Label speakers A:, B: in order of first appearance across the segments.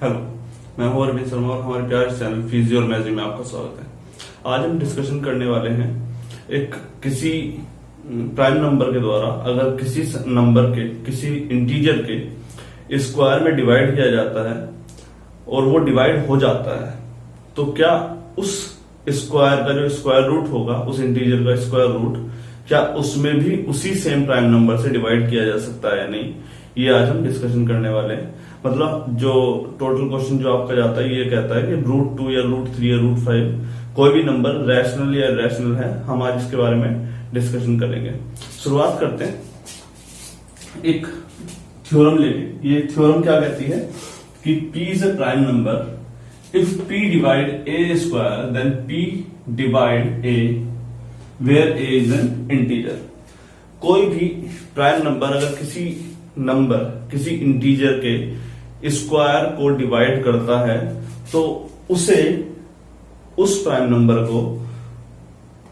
A: Hello, मैं हूं अरविंद शर्मा और हमारे प्यारे चैनल फिजियो और मैजिक में आपका स्वागत है। आज हम डिस्कशन करने वाले हैं एक किसी प्राइम नंबर के द्वारा अगर किसी नंबर के किसी इंटीजर के स्क्वायर में डिवाइड किया जाता है और वो डिवाइड हो जाता है तो क्या उस स्क्वायर का जो स्क्वायर रूट होगा, उस इंटीजर का स्क्वायर रूट, क्या उसमें भी उसी सेम प्राइम नंबर से डिवाइड किया जा सकता है या नहीं, ये आज हम डिस्कशन करने वाले हैं। मतलब जो टोटल क्वेश्चन जो आपका जाता है ये कहता है कि √2 या √3 या √5 कोई भी नंबर रैशनल या इरेशनल है। हम आज इसके बारे में डिस्कशन करेंगे। शुरुआत करते हैं एक थ्योरम लेके। ये थ्योरम क्या कहती है कि P is a prime number if P divide a square then P divide a where a is an integer. कोई भी प्राइम नंबर अगर किसी इंटीजर के स्क्वायर को डिवाइड करता है तो उसे उस प्राइम नंबर को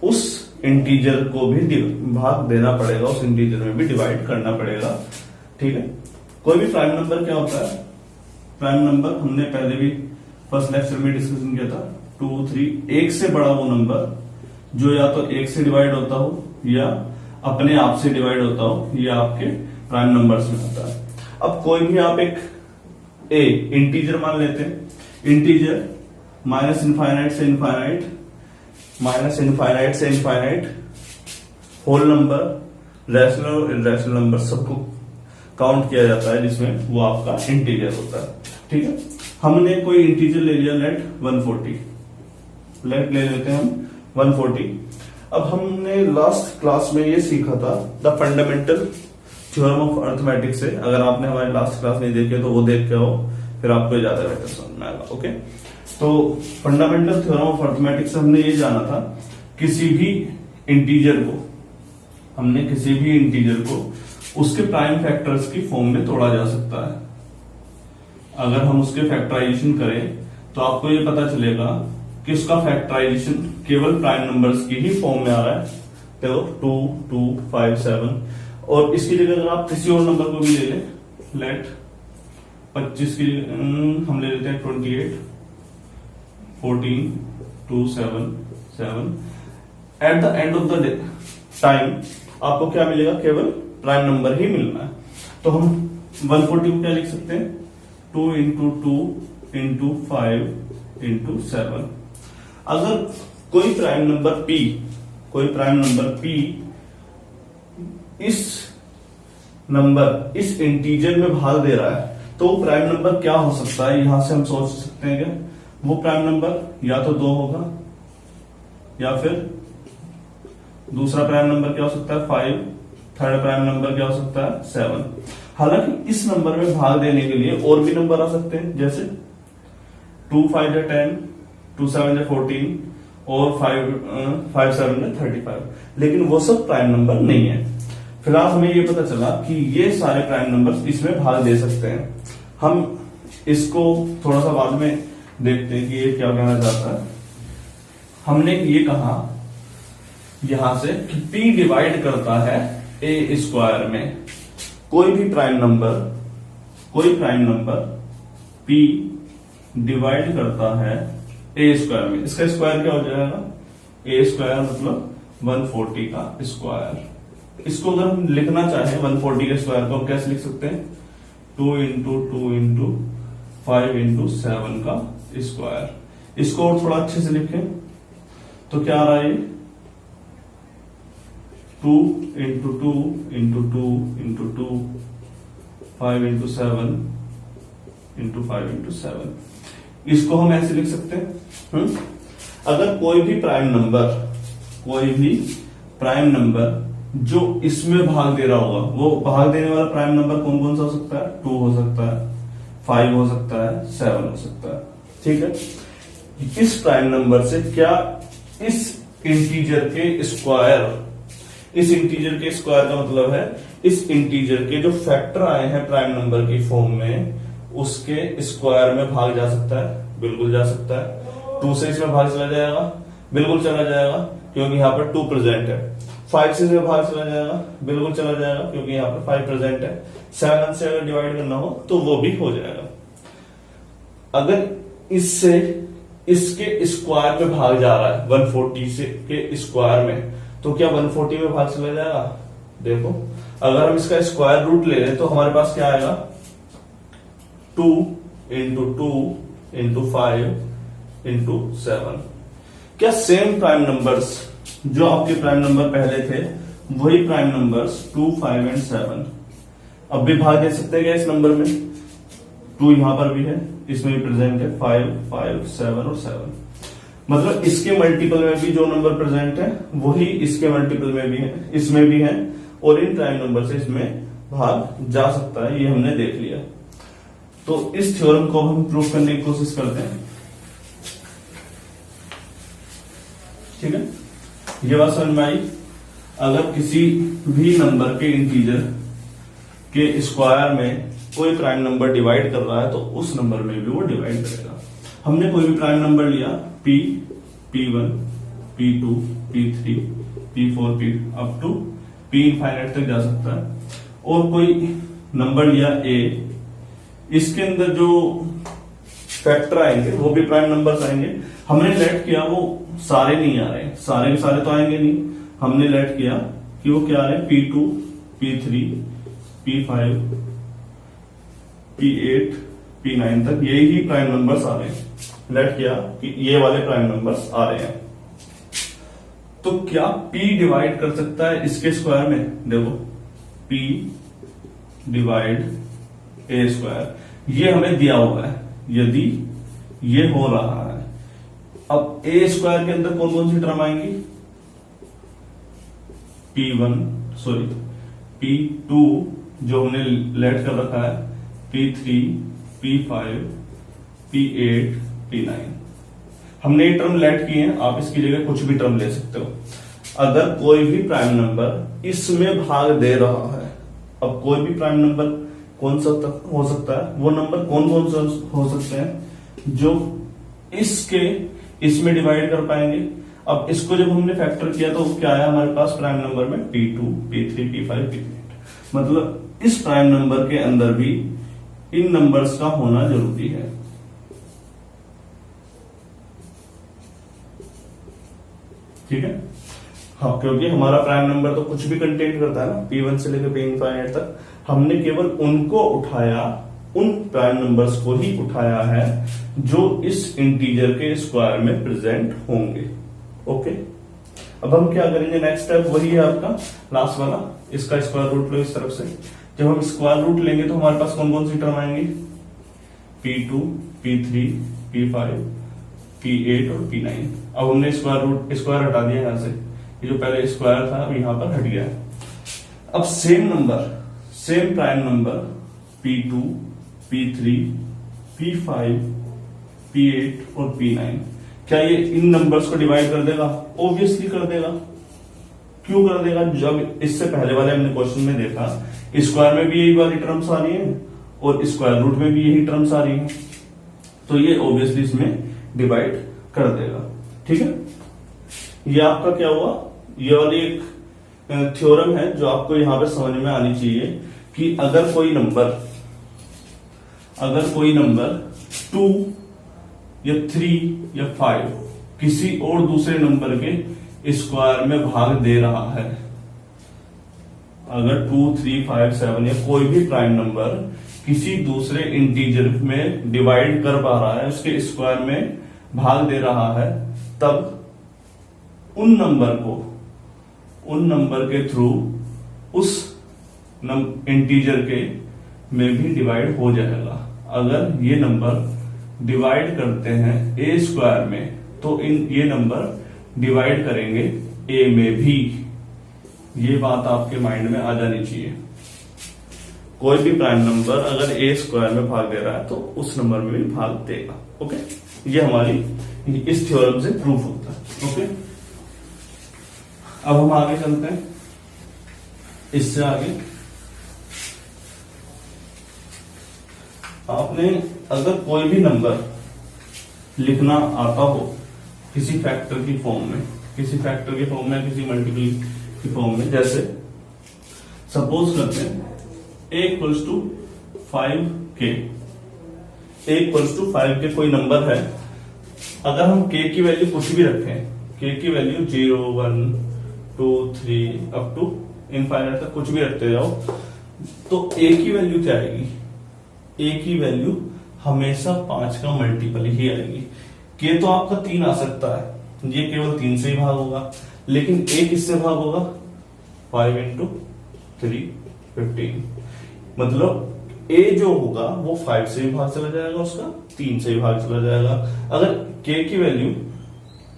A: उस इंटीजर को भी भाग देना पड़ेगा, उस इंटीजर में भी डिवाइड करना पड़ेगा। ठीक है। कोई भी प्राइम नंबर क्या होता है? प्राइम नंबर हमने पहले भी फर्स्ट लेक्चर में डिस्कशन किया था। 2, 3 एक से बड़ा वो नंबर जो या तो एक से डिवाइड होता हो या अपने आप से डिवाइड होता हो, ये आपके प्राइम नंबर्स में होता है। अब कोई भी आप एक ए इंटीजर मान लेते हैं। इंटीजर माइनस इनफाइनाइट से इनफाइनाइट, माइनस इनफाइनाइट से इनफाइनाइट, होल नंबर, रैशनल और इरैशनल नंबर सबको काउंट किया जाता है जिसमें वो आपका इंटीजर होता है। ठीक है। हमने कोई इंटीजर ले लिया, लेट 140, लेट ले लेते हैं हम 140। अब हमने लास्ट क्लास में ये सीखा था the fundamental theorem of arithmetic से। अगर आपने हमारी लास्ट क्लास नहीं देखी तो वो देख के आओ, फिर आपको ज्यादा बेटर समझ में आएगा। ओके। तो फंडामेंटल थ्योरम ऑफ अर्थमेटिक से हमने ये जाना था किसी भी इंटीजर को उसके प्राइम फैक्टर्स की फॉर्म में तोड़ा जा सकता है। अगर हम उसके फैक्टराइजेशन करें तो आपको ये पता चलेगा कि उसका फैक्टराइजेशन केवल प्राइम नंबर्स की ही फॉर्म में आ रहा है। तो 2, 2, 5, 7। और इसकी जगह अगर आप किसी और नंबर को भी ले लें, लेट 25 की हम ले लेते हैं 28, 14, 2, 7, 7। At the end of the time आपको क्या मिलेगा? केवल प्राइम नंबर ही मिलना है। तो हम 140 को क्या लिख सकते हैं? 2 × 2 × 5 × 7। अगर कोई प्राइम नंबर P इस इंटीजर में भाग दे रहा है तो प्राइम नंबर क्या हो सकता है? यहां से हम सोच सकते हैं क्या वो प्राइम नंबर या तो 2 होगा या फिर दूसरा प्राइम नंबर क्या हो सकता है? 5। थर्ड प्राइम नंबर क्या हो सकता है? 7। हालांकि इस नंबर में भाग देने के लिए और भी नंबर आ सकते हैं, जैसे 2, 5 या 10, 2, 7 या 14 और 5, 7 या 35। लेकिन वो सब प्राइम नंबर नहीं है। फिलहाल हमें ये पता चला कि ये सारे प्राइम नंबर्स इसमें भाग दे सकते हैं। हम इसको थोड़ा सा बाद में देखते हैं कि ये क्या कहना चाहता है। हमने ये कहा यहां से कि P डिवाइड करता है a स्क्वायर में। कोई प्राइम नंबर P डिवाइड करता है a स्क्वायर में। इसका स्क्वायर क्या हो जाएगा? a स्क्वायर मतलब 140 का स्क्वायर। इसको अगर हम लिखना चाहें 140 के स्क्वायर को, हम कैसे लिख सकते हैं? 2 × 2 × 5 × 7 का स्क्वायर। इसको और थोड़ा अच्छे से लिखें तो क्या आ रहा है? 2 × 2 × 2 × 2 5 × 7 × 5 × 7। इसको हम ऐसे लिख सकते हैं। अगर कोई भी प्राइम नंबर जो इसमें भाग दे रहा होगा, वो भाग देने वाला प्राइम नंबर कौन कौन सा हो सकता है? 2 हो सकता है, 5 हो सकता है, 7 हो सकता है। ठीक है। इस प्राइम नंबर से क्या इस इंटीजर के स्क्वायर का मतलब है इस इंटीजर के जो फैक्टर आए हैं प्राइम नंबर की फॉर्म में, उसके स्क्वायर में भाग जा सकता है? बिल्कुल जा सकता है। 2 से इसमें भाग चला जाएगा? बिल्कुल चला जाएगा, क्योंकि यहां पर 2 प्रेजेंट है। 5 से इसमें भाग चला जाएगा? बिल्कुल चला जाएगा, क्योंकि यहाँ पर 5 प्रेजेंट है। 7 से अगर डिवाइड करना हो तो वो भी हो जाएगा। अगर इससे इसके स्क्वायर में भाग जा रहा है 140 से के स्क्वायर में, तो क्या 140 में भाग चला जाएगा? देखो अगर हम इसका स्क्वायर रूट ले लें तो हमारे पास क्या आएगा, 2 इंटू 2 इंटू 5 इंटू 7। क्या सेम प्राइम नंबर्स जो आपके प्राइम नंबर पहले थे वही प्राइम नंबर्स 2, 5 एंड 7 अब भी भाग दे सकते हैं क्या इस नंबर में? 2 यहां पर भी है, इसमें भी प्रेजेंट है 5, 5, 7 और 7। मतलब इसके मल्टीपल में भी जो नंबर प्रेजेंट है वही इसके मल्टीपल में भी है, इसमें भी है, और इन प्राइम नंबर से इसमें भाग जा सकता है, ये हमने देख लिया। तो इस थ्योरम को हम प्रूव करने की कोशिश करते हैं। ठीक है, ये बात समझ में आई। अगर किसी भी नंबर के इंटीजर के स्क्वायर में कोई प्राइम नंबर डिवाइड कर रहा है तो उस नंबर में भी वो डिवाइड करेगा। हमने कोई भी प्राइम नंबर लिया p, p1, p2, p3, p4, p up to p infinite तक जा सकता है, और कोई नंबर लिया a, इसके अंदर जो फैक्टर आएंगे वो भी प्राइम नंबर्स आएंगे। हमने लेट किया वो सारे नहीं आ रहे, सारे के सारे तो आएंगे नहीं, हमने लेट किया कि वो क्या आ रहे हैं, p2, p3, p5, p8, p9 तक यही ही प्राइम नंबर्स आ रहे हैं। लेट किया कि ये वाले प्राइम नंबर्स आ रहे हैं। तो क्या p डिवाइड कर सकता है इसके स्क्वायर में? देखो p डिवाइड a स्क्वायर, ये हमें दिया हुआ है। यदि ये हो रहा है, अब a स्क्वायर के अंदर कौन कौन सी टर्म आएंगी? p2 जो हमने लेट कर रखा है, p3, p5, p8, p9 हमने ये टर्म लेट किए हैं। आप इसकी जगह कुछ भी टर्म ले सकते हो। अगर कोई भी प्राइम नंबर इसमें भाग दे रहा है, अब कोई भी प्राइम नंबर कौन सा हो सकता है? वो नंबर कौन कौन सा हो सकते हैं जो इसके इसमें डिवाइड कर पाएंगे। अब इसको जब हमने फैक्टर किया तो क्या आया हमारे पास प्राइम नंबर में? p2, p3, p5, p8। मतलब इस प्राइम नंबर के अंदर भी इन नंबर्स का होना जरूरी है। ठीक है, हाँ, क्योंकि हमारा प्राइम नंबर तो कुछ भी कंटेंट करता है ना, p1 से लेकर p इनफाइनाइट तक। हमने केवल उनको उठाया, उन प्राइम नंबर्स को ही उठाया है जो इस इंटीजर के स्क्वायर में प्रेजेंट होंगे। ओके, अब हम क्या करेंगे? नेक्स्ट स्टेप वही है आपका लास्ट वाला, इसका स्क्वायर रूट लो इस तरफ से। जब हम स्क्वायर रूट लेंगे तो हमारे पास कौन कौन सी टर्म आएंगी? p2, p3, p5, p8 और p9। अब हमने स्क्वायर हटा दिया यहां से, ये जो पहले स्क्वायर था अब यहां पर हट गया। अब same prime number p2, p3, p5, p8 और p9, क्या ये इन नंबर्स को डिवाइड कर देगा? ऑब्वियसली कर देगा। क्यों कर देगा? जब इससे पहले वाले हमने क्वेश्चन में देखा, स्क्वायर में भी यही वाली टर्म्स आ रही हैं और स्क्वायर रूट में भी यही टर्म्स आ रही हैं, तो ये ऑब्वियसली इसमें डिवाइड कर देगा। ठीक है, ये आपका क्या हुआ? ये वाली एक थ्योरम है जो आपको यहां पर समझ में आनी चाहिए कि अगर कोई नंबर 2 या 3 या 5 किसी और दूसरे नंबर के स्क्वायर में भाग दे रहा है, अगर 2, 3, 5, 7 या कोई भी प्राइम नंबर किसी दूसरे इंटीजर में डिवाइड कर पा रहा है, उसके स्क्वायर में भाग दे रहा है, तब उन नंबर के थ्रू उस इंटीजर के में भी डिवाइड हो जाएगा। अगर ये नंबर डिवाइड करते हैं a स्क्वायर में तो ये नंबर डिवाइड करेंगे a में भी। ये बात आपके माइंड में आ जानी चाहिए। कोई भी प्राइम नंबर अगर a स्क्वायर में भाग दे रहा है तो उस नंबर में भी भाग देगा। ओके, ये हमारी इस थ्योरम से प्रूफ होता है। ओके, अब हम आगे चलते हैं। इससे आगे आपने अगर कोई भी नंबर लिखना आता हो किसी फैक्टर की फॉर्म में, किसी मल्टीपल की फॉर्म में, जैसे सपोज करते हैं a equals to 5k, a equals to 5 के कोई नंबर है, अगर हम k की वैल्यू कुछ भी रखें, k की वैल्यू 0 1 2 3 अप टू इनफाइनाइट तक कुछ भी रखते जाओ, तो a की वैल्यू क्या आएगी? a की वैल्यू हमेशा 5 का मल्टीपल ही आएगी। k तो आपका 3 आ सकता है, ये केवल 3 से ही भाग होगा, लेकिन a किससे भाग होगा? 5 इंटू 3 15, मतलब a जो होगा वो 5 से भी भाग चला जाएगा, उसका 3 से भी भाग चला जाएगा। अगर k की वैल्यू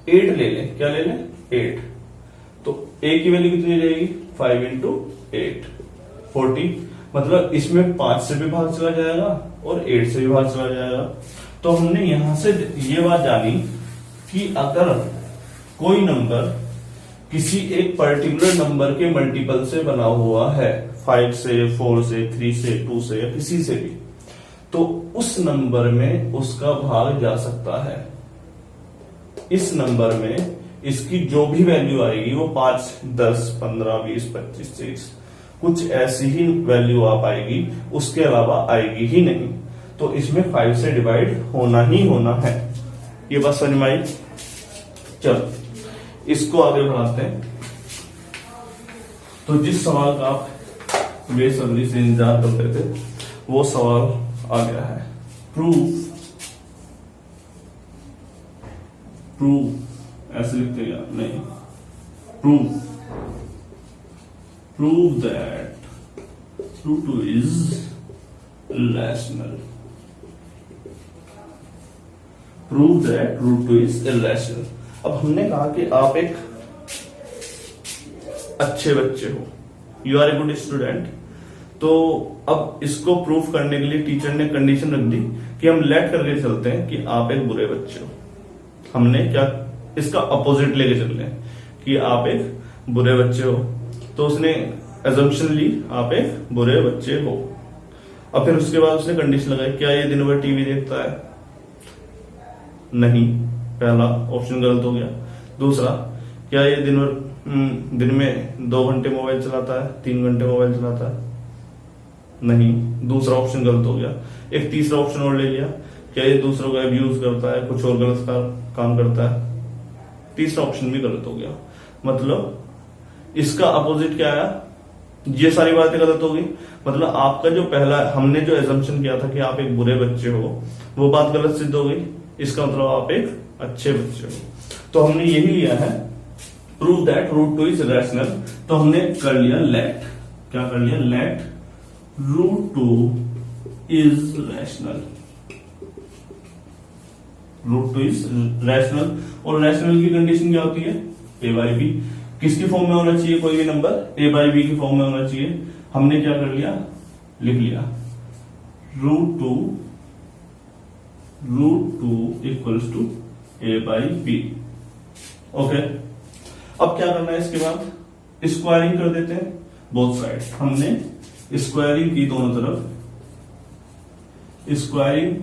A: 8 ले लें, क्या ले लें? 8, तो a की वैल्यू कितनी रहेगी? 5 इंटू 8 40, मतलब इसमें 5 से भी भाग चला जाएगा और 8 से भी भाग चला जाएगा। तो हमने यहां से ये बात जानी कि अगर कोई नंबर किसी एक पर्टिकुलर नंबर के मल्टीपल से बना हुआ है, 5 से 4 से 3 से 2 से या किसी से भी, तो उस नंबर में उसका भाग जा सकता है। इस नंबर में इसकी जो भी वैल्यू आएगी वो 5 10 15 20 25 30 कुछ ऐसी ही वैल्यू आ पाएगी, उसके अलावा आएगी ही नहीं। तो इसमें 5 से डिवाइड होना ही होना है। ये बात समझ में आई? चलो इसको आगे बढ़ाते हैं। तो जिस सवाल का आप बेसब्री से इंतजार करते थे वो सवाल आ गया है। प्रूव ऐसे लिखते हैं नहीं, prove that root 2 is irrational। Prove that root 2 is irrational। अब हमने कहा कि आप एक अच्छे बच्चे हो, you are a good student, तो अब इसको प्रूफ करने के लिए टीचर ने कंडीशन रख दी कि हम लेट करके चलते हैं कि आप एक बुरे बच्चे हो। हमने क्या इसका अपोजिट लेके चल रहे हैं कि आप एक बुरे बच्चे हो, तो उसने एजम्पशन ली आप एक बुरे बच्चे हो। अब फिर उसके बाद उसने कंडीशन लगाई, क्या ये दिन भर टीवी देखता है? नहीं, पहला ऑप्शन गलत हो गया। दूसरा, क्या ये दिन में 2 घंटे मोबाइल चलाता है, 3 घंटे मोबाइल चलाता है? नहीं, दूसरा ऑप्शन गलत हो गया। एक तीसरा ऑप्शन और ले लिया, क्या ये दूसरों का अब्यूज करता है, कुछ और गलत काम करता है? तीसरा ऑप्शन भी गलत हो गया। मतलब इसका अपोजिट क्या आया? ये सारी बातें गलत हो गई। मतलब आपका जो पहला हमने जो एजम्पशन किया था कि आप एक बुरे बच्चे हो, वो बात गलत सिद्ध हो गई। इसका मतलब आप एक अच्छे बच्चे हो। तो हमने यही लिया है prove that root 2 is rational. तो हमने कर लिया लेट, क्या कर लिया? Let root 2 is rational. Root 2 is rational. और रैशनल की कंडीशन क्या होती है? A by b. किसकी फॉर्म में होना चाहिए? कोई भी नंबर ए बाई बी की फॉर्म में होना चाहिए। हमने क्या कर लिया? लिख लिया root 2 equals to a by b. Okay, अब क्या करना है? इसके बाद स्क्वायरिंग कर देते हैं बोथ साइड। हमने स्क्वायरिंग की दोनों तरफ, स्क्वायरिंग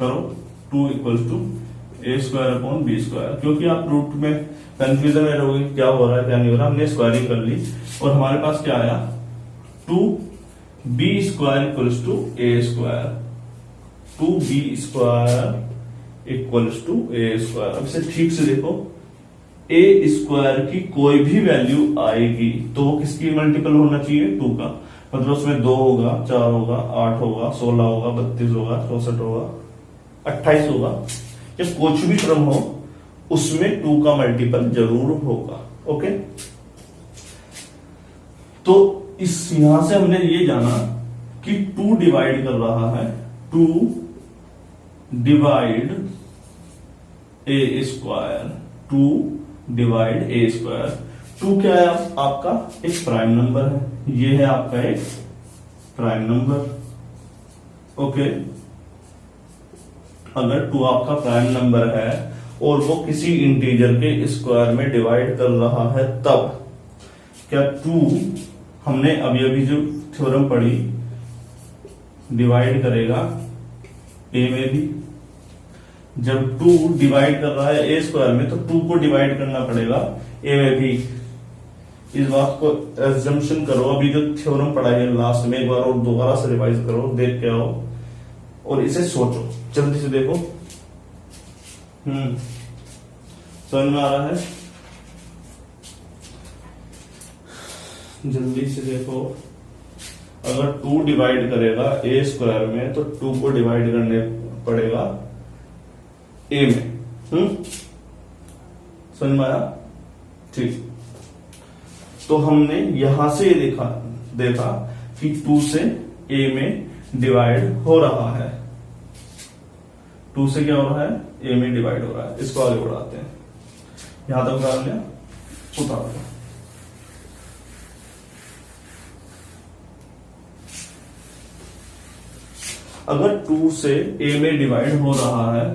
A: करो 2 equals to a square upon b square. क्योंकि आप रूट में कंफ्यूजन में रहोगे क्या हो रहा है क्या नहीं हो रहा। हमने स्क्वायरिंग कर ली और हमारे पास क्या आया? 2b square equals to a square. 2b square equals to a square. अब इसे ठीक से देखो, ए स्क्वायर की कोई भी वैल्यू आएगी तो वो किसकी मल्टीपल होना चाहिए? 2 का। मतलब उसमें 2 होगा, 4 होगा, 8 होगा, 16 होगा, 32 होगा, 64 होगा, 28 होगा, या कुछ भी टर्म हो उसमें 2 का मल्टीपल जरूर होगा। ओके, तो इस यहां से हमने ये जाना कि 2 डिवाइड कर रहा है, 2 डिवाइड ए स्क्वायर, 2 डिवाइड ए स्क्वायर। 2 क्या है? आपका एक प्राइम नंबर है, ये है आपका एक प्राइम नंबर। ओके, अगर 2 आपका प्राइम नंबर है और वो किसी इंटीजर के स्क्वायर में डिवाइड कर रहा है, तब क्या 2 हमने अभी जो थ्योरम पढ़ी, डिवाइड करेगा ए में भी। जब 2 डिवाइड कर रहा है ए स्क्वायर में, तो 2 को डिवाइड करना पड़ेगा ए में भी। इस बात को एजम्पशन करो, अभी जो थ्योरम पढ़ा है लास्ट में एक बार और दोबारा से रिवाइज करो, देख के आओ और इसे सोचो। जल्दी से देखो। समझ में आ रहा है? जल्दी से देखो। अगर 2 डिवाइड करेगा ए स्क्वायर में तो 2 को डिवाइड करने पड़ेगा ए में। समझ में आया? ठीक। तो हमने यहां से देखा कि 2 से ए में डिवाइड हो रहा है। 2 से क्या हो रहा है? ए में डिवाइड हो रहा है। इसको आगे बढ़ाते हैं। यहां तक उतार लिया, उतार लिया। अगर 2 से ए में डिवाइड हो रहा है,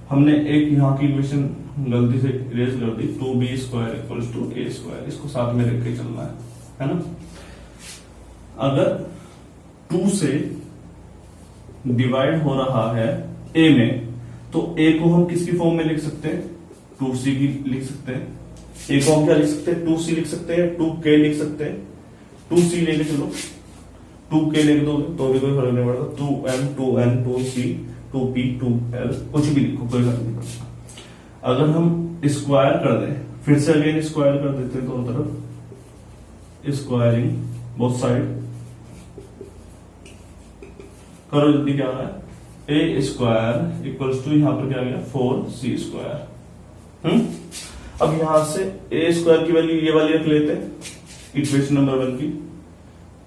A: हमने एक यहां की इक्वेशन गलती से इरेज कर दी, 2b square equals to a square. इसको साथ में रख के चलना है ना? अगर 2 से डिवाइड हो रहा है ए में, तो ए को हम किसकी फॉर्म में लिख सकते हैं? 2c की लिख सकते हैं। ए को हम क्या लिख सकते हैं? 2c लिख सकते हैं, 2k लिख सकते हैं। 2c लेके चलो, 2k लेके दो तो भी कोई फर्क नहीं पड़ता। 2m, 2n, 2c, 2p, 2l, कुछ भी लिखो, कोई फर्क नहीं पड़ता। अगर हम स्क्वायर कर दें, फिर से अगेन स्क्वायर कर देते हैं दोनों तरफ, स्क्वायरिंग बोथ साइड करो। जल्दी क्या आ रहा है? ए स्क्वायर इक्वल्स टू, यहां पर क्या आ गया? 4c square. अब यहां से ए स्क्वायर की वैल्यू ये वाली रख लेते हैं, इक्वेशन नंबर 1 की।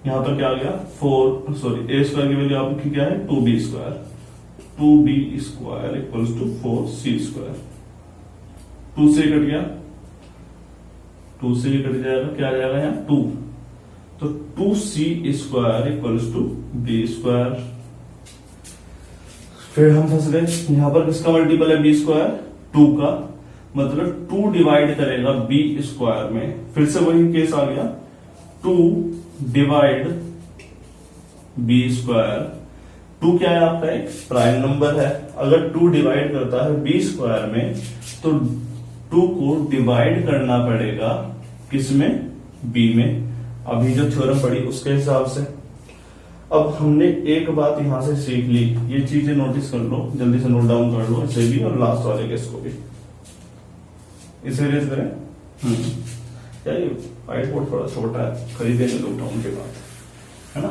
A: यहां पर क्या आ गया? ए स्क्वायर की वैल्यू आपकी क्या है? 2b square. 2b square equals to 4c square. 2 से कट गया, 2 से ही कट जाएगा, क्या आ जाएगा यहाँ? 2। तो 2c square equals to b square. फिर हम फंस गए, यहां पर किसका मल्टीपल है? b स्क्वायर, 2 का, मतलब 2 डिवाइड करेगा b स्क्वायर में। फिर से वही केस आ गया, 2 डिवाइड b स्क्वायर। 2 क्या है आपका? एक प्राइम नंबर है। अगर 2 डिवाइड करता है b स्क्वायर में, तो 2 को डिवाइड करना पड़ेगा किसमें? b में। अभी जो थ्योरम पढ़ी उसके हिसाब से। अब हमने एक बात यहां से सीख ली, ये चीजें नोटिस कर लो, जल्दी से नोट डाउन कर लो, इसे भी और लास्ट वाले केस को भी। इसे रेज करें। क्या ये व्हाइट बोर्ड थोड़ा छोटा है, खरीदेंगे लॉकडाउन के बाद, है ना?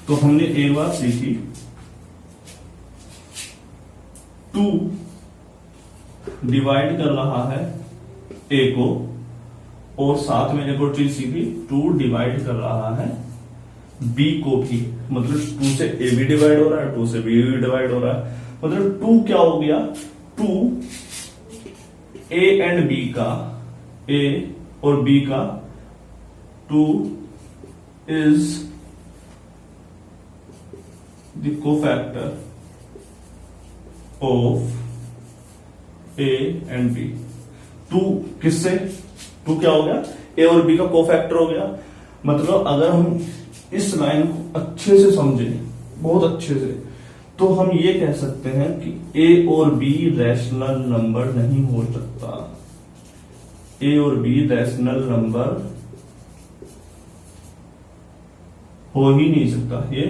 A: तो हमने एक बात सीखी, 2 डिवाइड कर रहा है ए को, और साथ में एक और चीज सीखी, 2 डिवाइड कर रहा है बी को भी। मतलब 2 से ए भी डिवाइड हो रहा है, 2 से बी भी डिवाइड हो रहा है। मतलब 2 क्या हो गया? 2 ए एंड बी का, ए और बी का, 2 is the cofactor of a and b. 2 किससे? 2 क्या हो गया? ए और बी का कोफैक्टर हो गया। मतलब अगर हम इस लाइन को अच्छे से समझें, बहुत अच्छे से, तो हम ये कह सकते हैं कि ए और बी रैशनल नंबर नहीं हो सकता। ए और बी रैशनल नंबर हो ही नहीं सकता, ये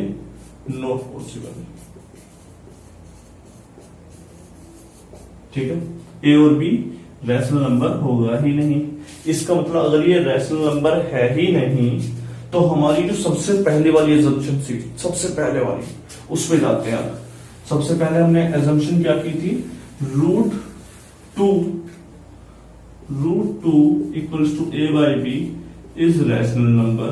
A: नॉट पॉसिबल। ठीक है? ए और बी रैशनल नंबर होगा ही नहीं। इसका मतलब अगर ये रैशनल नंबर है ही नहीं, तो हमारी जो सबसे पहले वाली एजम्पशन थी, सबसे पहले वाली, उस पे जाते हैं। अब सबसे पहले हमने एजम्पशन क्या की थी? Root two equals to a by b is rational number.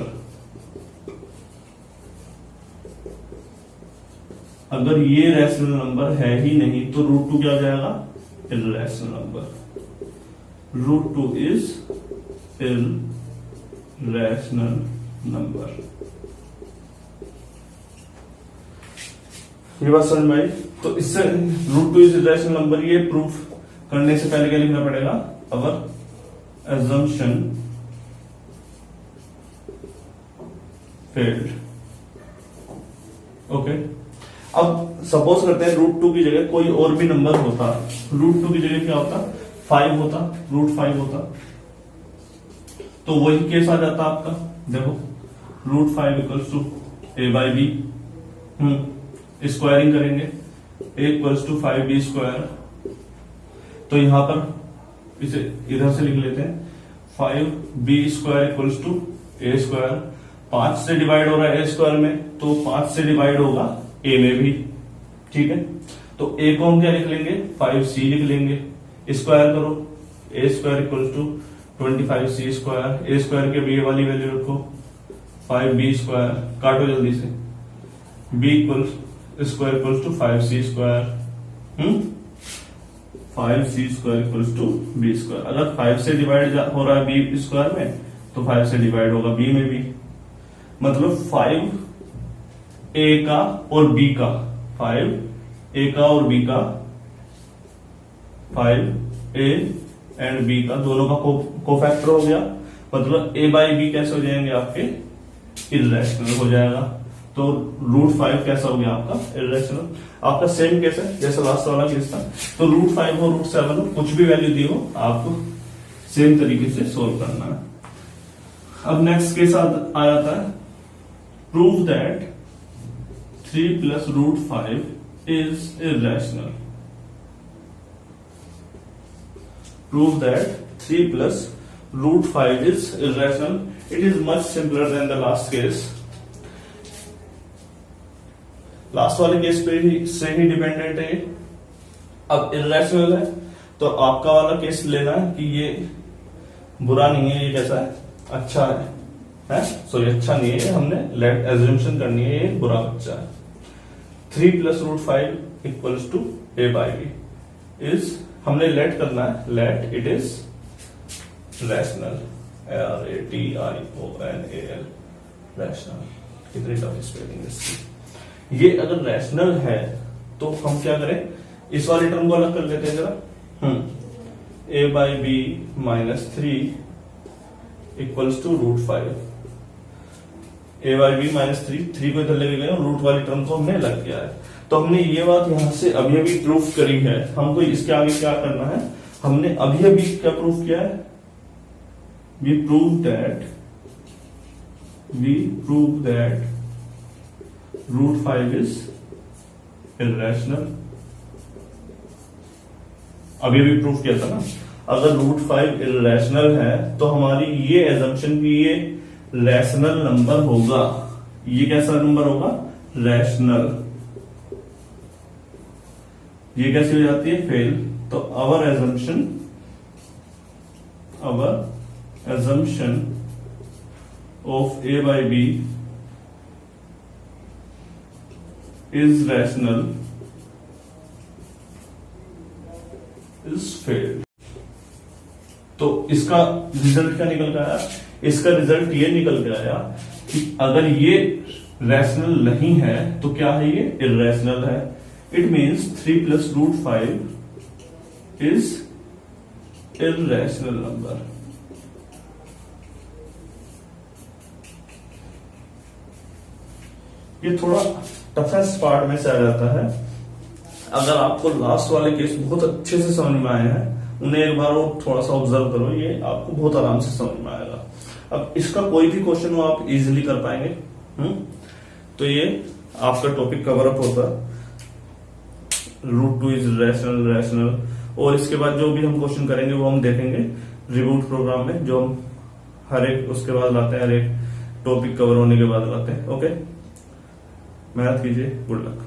A: अगर ये रैशनल नंबर है ही नहीं, तो रूट 2 क्या हो जाएगा? Irrational number. Root 2 is irrational number. ये बात समझ में आई? तो इससे रूट 2 इज इर्रेशनल नंबर, ये प्रूफ करने से पहले क्या लिखना पड़ेगा? Our assumption failed. ओके, अब सपोज करते हैं रूट 2 की जगह कोई और भी नंबर होता, रूट 2 की जगह क्या होता? 5 होता, रूट 5 होता, तो वही केस आ जाता आपका। देखो, root 5 equals to a by b, squaring करेंगे, a इक्वल्स टू 5b²। तो यहां पर इसे इधर से लिख लेते हैं, 5b² इक्वल्स टू a²। 5 से डिवाइड हो रहा है a² में, तो 5 से डिवाइड होगा a में भी, ठीक है। तो a को हम क्या लिख लेंगे, 5c लिख लेंगे, स्क्वायर करो, a² equals to 25c²। a² के b वाली वैल्यू रखो, 5b², काटो जल्दी से, b square equals to 5c²। 5c² equals to b²। अगर 5 से डिवाइड हो रहा है b² में, तो 5 से डिवाइड होगा b में भी, मतलब 5a का और b का, 5a का और b का, 5a एंड b का दोनों का कोफैक्टर हो गया, मतलब a बाई b कैसे हो जाएंगे आपके, इर्रेशनल हो जाएगा। तो √5 कैसा हो गया आपका, इर्रेशनल। आपका सेम केस है जैसा लास्ट वाला केस था, तो √5 हो √7 हो, कुछ भी वैल्यू दी हो आपको सेम तरीके से सोल्व करना है। अब नेक्स्ट केस आ जाता है, prove that 3 + √5 is irrational. Prove that 3 + √5 is irrational. It is much simpler than the last case. Last वाले केस पे से ही डिपेंडेंट है। अब इर्रेशनल है तो आपका वाला केस लेना है कि ये बुरा नहीं है, ये कैसा है, अच्छा है, सॉरी अच्छा नहीं है, हमने लेट एज्यूमशन करनी है ये बुरा बच्चा है। 3 + √5 इक्वल्स टू a/b इज, हमने लेट करना है, let it is rational, RATIONAL, rational. कितनी टफ स्पेलिंग इसकी। ये अगर रैशनल है तो हम क्या करें, इस वाली टर्म को अलग कर लेते हैं जरा। a/b - 3 equals to √5। a/b - 3 को इधर लेके गए और रूट वाली टर्म को हमने अलग किया है। तो हमने ये बात यहां से अभी अभी प्रूफ करी है, हमको इसके आगे क्या करना है, हमने अभी अभी क्या प्रूफ किया है, we prove that √5 is irrational. अभी अभी प्रूफ किया था ना, अगर √5 इर्रेशनल है तो हमारी ये एजम्पशन की ये रैशनल नंबर होगा। ये कैसा नंबर होगा, रैशनल। ये कैसे हो जाती है, फेल। तो our assumption of a/b is rational is fail. तो इसका रिजल्ट क्या निकल कर आया, इसका रिजल्ट ये निकल के आया कि अगर ये रैशनल नहीं है तो क्या है, ये इर्रेशनल है। It means 3 + √5 is irrational number. ये थोड़ा टफेस्ट पार्ट में से आ जाता है। अगर आपको लास्ट वाले केस बहुत अच्छे से समझ में आए हैं, उन्हें एक बार वो थोड़ा सा ऑब्जर्व करो, ये आपको बहुत आराम से समझ में आएगा। अब इसका कोई भी क्वेश्चन हो आप इजीली कर पाएंगे। तो ये आपका टॉपिक कवर अप होता है, √2 इज रैशनल। और इसके बाद जो भी हम क्वेश्चन करेंगे वो हम देखेंगे रिबूट प्रोग्राम में, जो हम हर एक उसके बाद लाते हैं, हर एक टॉपिक कवर होने के बाद लाते हैं। ओके, मेहनत कीजिए, गुड लक।